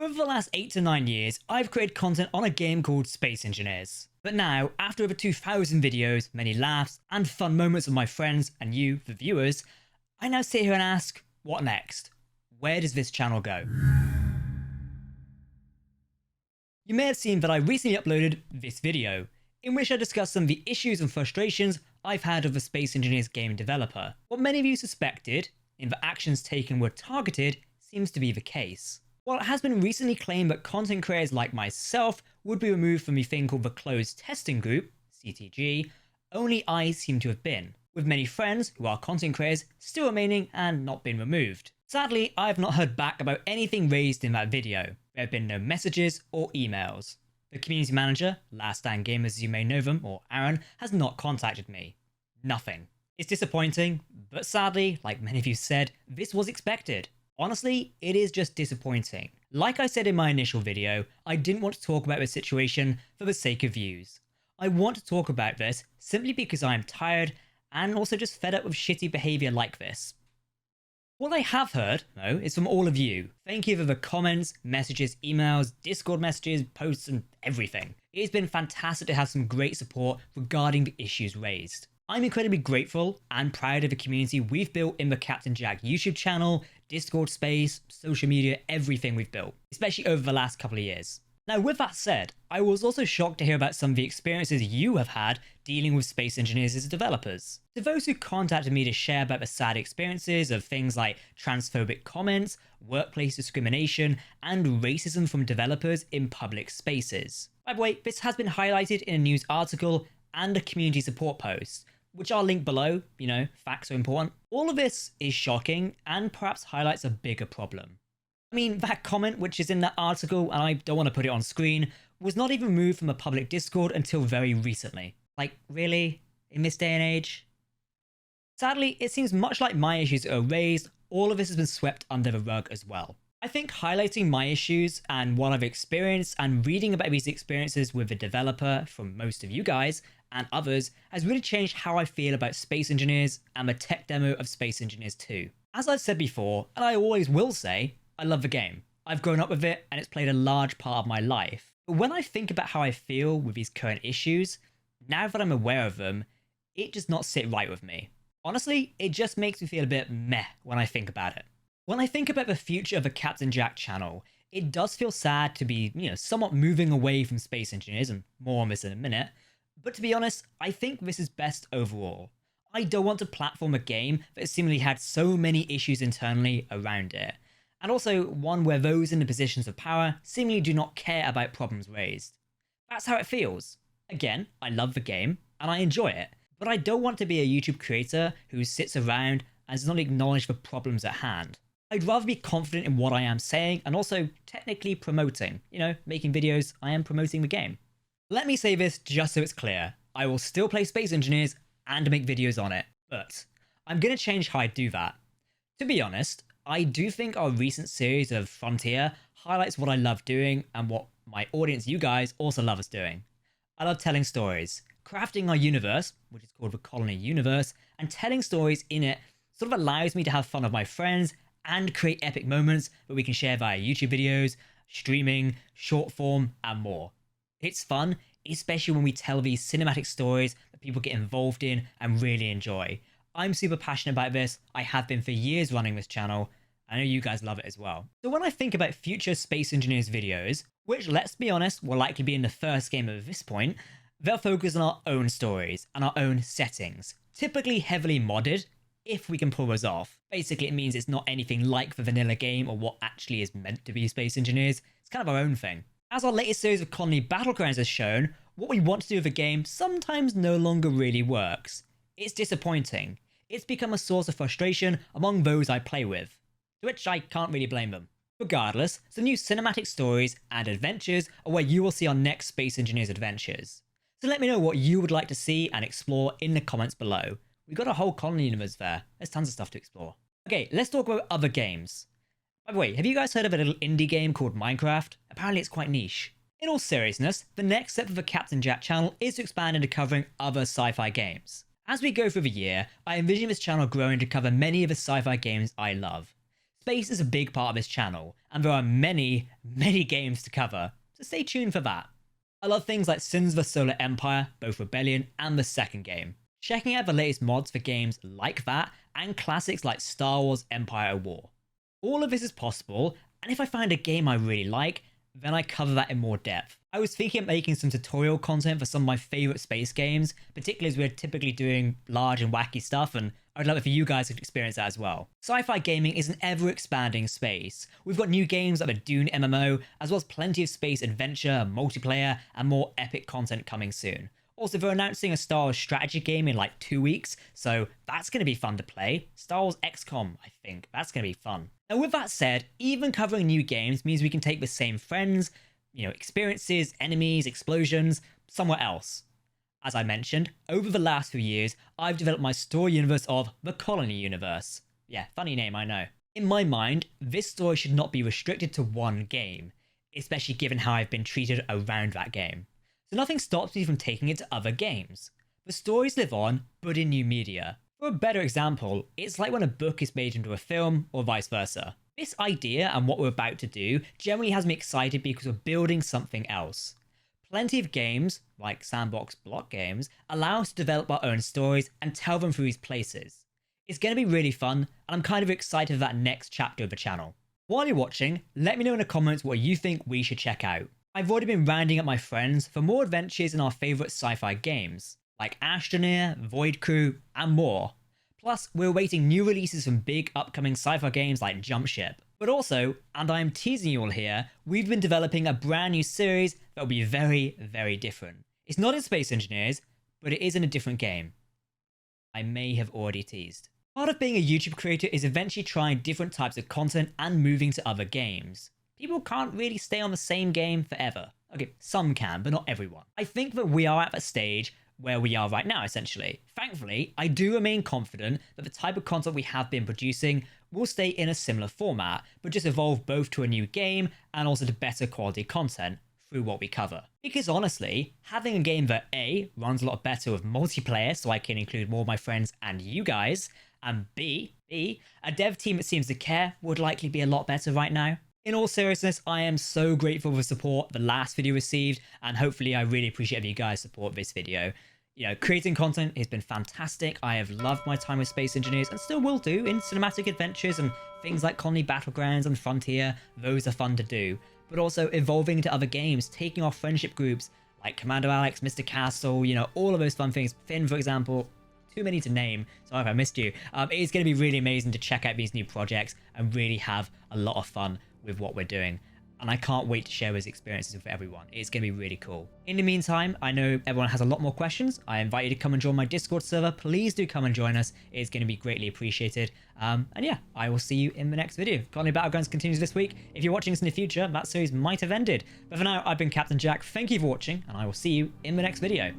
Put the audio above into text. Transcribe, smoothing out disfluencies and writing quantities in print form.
Over the last 8 to 9 years, I've created content on a game called Space Engineers. But now, after over 2,000 videos, many laughs, and fun moments with my friends and you, the viewers, I now sit here and ask, what next? Where does this channel go? You may have seen that I recently uploaded this video, in which I discussed some of the issues and frustrations I've had with the Space Engineers game developer. What many of you suspected, in the actions taken were targeted, seems to be the case. While it has been recently claimed that content creators like myself would be removed from the thing called the Closed Testing Group, CTG, only I seem to have been, with many friends who are content creators still remaining and not been removed. Sadly, I have not heard back about anything raised in that video. There have been no messages or emails. The community manager, Last Stand Gamers as you may know them, or Aaron, has not contacted me. Nothing. It's disappointing, but sadly, like many of you said, this was expected. Honestly, it is just disappointing. Like I said in my initial video, I didn't want to talk about this situation for the sake of views. I want to talk about this simply because I am tired and also just fed up with shitty behaviour like this. What I have heard, though, is from all of you. Thank you for the comments, messages, emails, Discord messages, posts, and everything. It has been fantastic to have some great support regarding the issues raised. I'm incredibly grateful and proud of the community we've built in the Captain Jack YouTube channel, Discord space, social media, everything we've built, especially over the last couple of years. Now, with that said, I was also shocked to hear about some of the experiences you have had dealing with Space Engineers as developers. To those who contacted me to share about the sad experiences of things like transphobic comments, workplace discrimination, and racism from developers in public spaces. By the way, this has been highlighted in a news article and a community support post, which I'll link below, facts are important. All of this is shocking and perhaps highlights a bigger problem. I mean, that comment, which is in that article, and I don't want to put it on screen, was not even removed from a public Discord until very recently. Like, really? In this day and age? Sadly, it seems much like my issues are raised, all of this has been swept under the rug as well. I think highlighting my issues and what I've experienced and reading about these experiences with the developer from most of you guys and others has really changed how I feel about Space Engineers and the tech demo of Space Engineers 2. As I've said before, and I always will say, I love the game. I've grown up with it and it's played a large part of my life. But when I think about how I feel with these current issues, now that I'm aware of them, it does not sit right with me. Honestly, it just makes me feel a bit meh when I think about it. When I think about the future of the Captain Jack channel, it does feel sad to be, somewhat moving away from Space Engineers, and more on this in a minute. But to be honest, I think this is best overall. I don't want to platform a game that has seemingly had so many issues internally around it. And also one where those in the positions of power seemingly do not care about problems raised. That's how it feels. Again, I love the game, and I enjoy it, but I don't want to be a YouTube creator who sits around and does not acknowledge the problems at hand. I'd rather be confident in what I am saying and also technically promoting. Making videos, I am promoting the game. Let me say this just so it's clear. I will still play Space Engineers and make videos on it, but I'm going to change how I do that. To be honest, I do think our recent series of Frontier highlights what I love doing and what my audience, you guys, also love us doing. I love telling stories, crafting our universe, which is called the Colony Universe, and telling stories in it sort of allows me to have fun with my friends and create epic moments that we can share via YouTube videos, streaming, short form, and more. It's fun, especially when we tell these cinematic stories that people get involved in and really enjoy. I'm super passionate about this. I have been for years running this channel. I know you guys love it as well. So when I think about future Space Engineers videos, which let's be honest, will likely be in the first game at this point, they'll focus on our own stories and our own settings, typically heavily modded, if we can pull those off. Basically, it means it's not anything like the vanilla game or what actually is meant to be Space Engineers. It's kind of our own thing. As our latest series of Colony Battlegrounds has shown, what we want to do with the game sometimes no longer really works. It's disappointing. It's become a source of frustration among those I play with, to which I can't really blame them. Regardless, some new cinematic stories and adventures are where you will see our next Space Engineers adventures. So let me know what you would like to see and explore in the comments below. We've got a whole colony universe there. There's tons of stuff to explore. Okay, let's talk about other games. By the way, have you guys heard of a little indie game called Minecraft? Apparently it's quite niche. In all seriousness, the next step of the Captain Jack channel is to expand into covering other sci-fi games. As we go through the year, I envision this channel growing to cover many of the sci-fi games I love. Space is a big part of this channel, and there are many, many games to cover, so stay tuned for that. I love things like Sins of the Solar Empire, both Rebellion and the second game. Checking out the latest mods for games like that, and classics like Star Wars Empire at War. All of this is possible, and if I find a game I really like, then I cover that in more depth. I was thinking of making some tutorial content for some of my favourite space games, particularly as we're typically doing large and wacky stuff, and I'd love it for you guys to experience that as well. Sci-fi gaming is an ever-expanding space. We've got new games like the Dune MMO, as well as plenty of space adventure, multiplayer, and more epic content coming soon. Also, they're announcing a Star Wars strategy game in like 2 weeks, so that's going to be fun to play. Star Wars XCOM, I think. That's going to be fun. And with that said, even covering new games means we can take the same friends, experiences, enemies, explosions, somewhere else. As I mentioned, over the last few years, I've developed my story universe of the Colony universe. Yeah, funny name, I know. In my mind, this story should not be restricted to one game, especially given how I've been treated around that game. So nothing stops me from taking it to other games. The stories live on, but in new media. For a better example, it's like when a book is made into a film, or vice versa. This idea and what we're about to do generally has me excited because we're building something else. Plenty of games, like sandbox block games, allow us to develop our own stories and tell them through these places. It's going to be really fun, and I'm kind of excited for that next chapter of the channel. While you're watching, let me know in the comments what you think we should check out. I've already been rounding up my friends for more adventures in our favourite sci-fi games, like Astroneer, Void Crew, and more. Plus, we're awaiting new releases from big upcoming sci-fi games like Jump Ship. But also, and I am teasing you all here, we've been developing a brand new series that will be very, very different. It's not in Space Engineers, but it is in a different game. I may have already teased. Part of being a YouTube creator is eventually trying different types of content and moving to other games. People can't really stay on the same game forever. Okay, some can, but not everyone. I think that we are at that stage where we are right now, essentially. Thankfully, I do remain confident that the type of content we have been producing will stay in a similar format, but just evolve both to a new game and also to better quality content through what we cover. Because honestly, having a game that A, runs a lot better with multiplayer so I can include more of my friends and you guys, and B, a dev team that seems to care would likely be a lot better right now. In all seriousness, I am so grateful for the support the last video received, and hopefully I really appreciate if you guys support this video. Creating content has been fantastic. I have loved my time with Space Engineers and still will do in cinematic adventures and things like Colony Battlegrounds and Frontier. Those are fun to do. But also evolving into other games, taking off friendship groups like Commander Alex, Mr. Castle, all of those fun things. Finn, for example. Too many to name, sorry if I missed you. It's going to be really amazing to check out these new projects and really have a lot of fun with what we're doing. And I can't wait to share those experiences with everyone. It's going to be really cool. In the meantime, I know everyone has a lot more questions. I invite you to come and join my Discord server. Please do come and join us. It's going to be greatly appreciated. And yeah, I will see you in the next video. Colony Battlegrounds continues this week. If you're watching this in the future, that series might have ended. But for now, I've been Captain Jack. Thank you for watching, and I will see you in the next video.